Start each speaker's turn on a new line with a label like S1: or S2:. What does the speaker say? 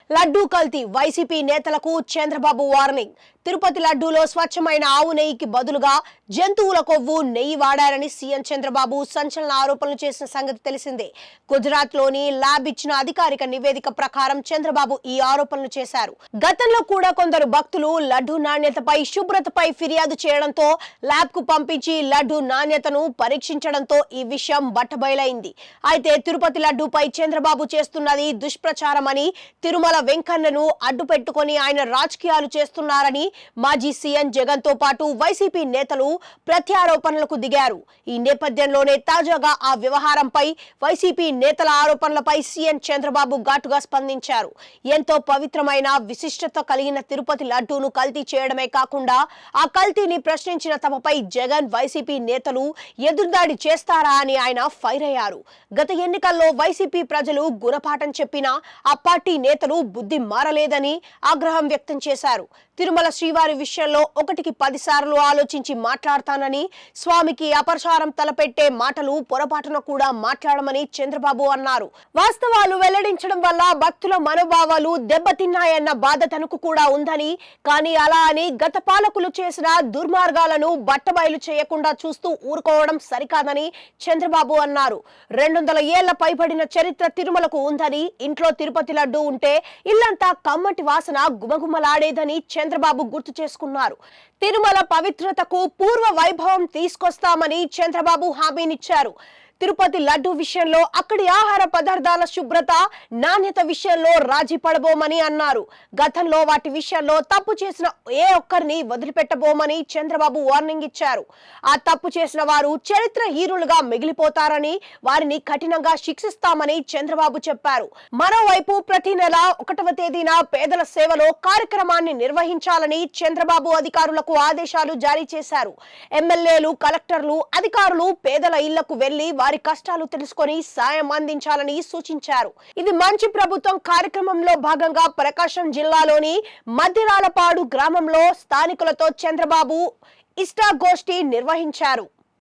S1: లడ్డూ కల్తీ వైసీపీ నేతలకు చంద్రబాబు వార్నింగ్. తిరుపతి లడ్డూలో స్వచ్ఛమైన ఆవు నెయ్యికి బదులుగా జంతువుల కొవ్వు నెయ్యి వాడారని సీఎం చంద్రబాబు సంచలన ఆరోపణలు చేసిన సంగతి తెలిసిందే. గుజరాత్ లోని ల్యాబ్ ఇచ్చిన అధికారిక నివేదిక ప్రకారం చంద్రబాబు ఈ ఆరోపణలు చేశారు. గతంలో కూడా కొందరు భక్తులు లడ్డూ నాణ్యతపై, శుభ్రతపై ఫిర్యాదు చేయడంతో ల్యాబ్ కు పంపించి లడ్డూ నాణ్యతను పరీక్షించడంతో ఈ విషయం బట్టబయలైంది. అయితే తిరుపతి లడ్డూపై చంద్రబాబు చేస్తున్నది దుష్ప్రచారమని, తిరుమల వెంకన్నను అడ్డు పెట్టుకుని ఆయన రాజకీయాలు చేస్తున్నారని మాజీ సీఎం జగన్ తో పాటు వైసీపీ నేతలు ప్రత్యారోపణలకు దిగారు. ఈ నేపథ్యంలోనే తాజాగా ఆ వ్యవహారంపై వైసీపీ నేతల ఆరోపణలపై సీఎం చంద్రబాబు ఘాటుగా స్పందించారు. ఎంతో పవిత్రమైన, విశిష్టత కలిగిన తిరుపతి లడ్డూను కల్తీ చేయడమే కాకుండా ఆ కల్తీని ప్రశ్నించిన తమపై జగన్, వైసీపీ నేతలు ఎదురుదాడి చేస్తారా అని ఆయన ఫైర్ అయ్యారు. గత ఎన్నికల్లో వైసీపీ ప్రజలు గుణపాఠం చెప్పినా ఆ పార్టీ నేతలు బుద్ధి మారలేదని ఆగ్రహం వ్యక్తం చేశారు. తిరుమల శ్రీవారి విషయంలో 1కి 10 సార్లు ఆలోచించి మాట్లాడతానని, స్వామికి అపచారం తలపెట్టే మాటలు పొరపాటున కూడా మాట్లాడమని చంద్రబాబు అన్నారు. వాస్తవాలు వెల్లడించడం వల్ల భక్తుల మనోభావాలు దెబ్బతిన్నాయన్న బాధ తనకు కూడా ఉందని, కానీ అలా అని గత పాలకులు చేసిన దుర్మార్గాలను బట్టబయలు చేయకుండా చూస్తూ ఊరుకోవడం సరికాదని చంద్రబాబు అన్నారు. 200 ఏళ్ల పైబడిన చరిత్ర తిరుమలకు ఉందని, ఇంట్లో తిరుపతి లడ్డూ ఉంటే ఇల్లంతా కమ్మటి వాసన గుమగుమలాడేదని చంద్రబాబు గుర్తు చేసుకున్నారు. తిరుమల పవిత్రతకు పూర్వ వైభవం తీసుకొస్తామని చంద్రబాబు హామీనిచ్చారు. తిరుపతి లడ్డూ విషయంలో అక్కడి ఆహార పదార్థాల శుభ్రత, నాణ్యత విషయంలో రాజీ పడబోమని అన్నారు. గతంలో వాటి విషయంలో తప్పు చేసిన ఏ ఒక్కరిని వదిలిపెట్టబోమని చంద్రబాబు వార్నింగ్ ఇచ్చారు. ఆ తప్పు చేసిన వారు చరిత్ర హీరోలుగా మిగిలిపోతారని, వారిని కఠినంగా శిక్షిస్తామని చంద్రబాబు చెప్పారు. మరోవైపు ప్రతి నెల 1వ తేదీన పేదల సేవలో కార్యక్రమాన్ని నిర్వహించాలని చంద్రబాబు అధికారులకు ఆదేశాలు జారీ చేశారు. ఎమ్మెల్యేలు, కలెక్టర్లు, అధికారులు పేదల ఇళ్లకు వెళ్లి వారి కష్టాలు తెలుసుకొని సాయం అందించాలని సూచించారు. ఇది మంచి ప్రభుత్వం కార్యక్రమంలో భాగంగా ప్రకాశం జిల్లాలోని మద్దిరాలపాడు గ్రామంలో స్థానికులతో చంద్రబాబు ఇష్టాగోష్ఠి నిర్వహించారు.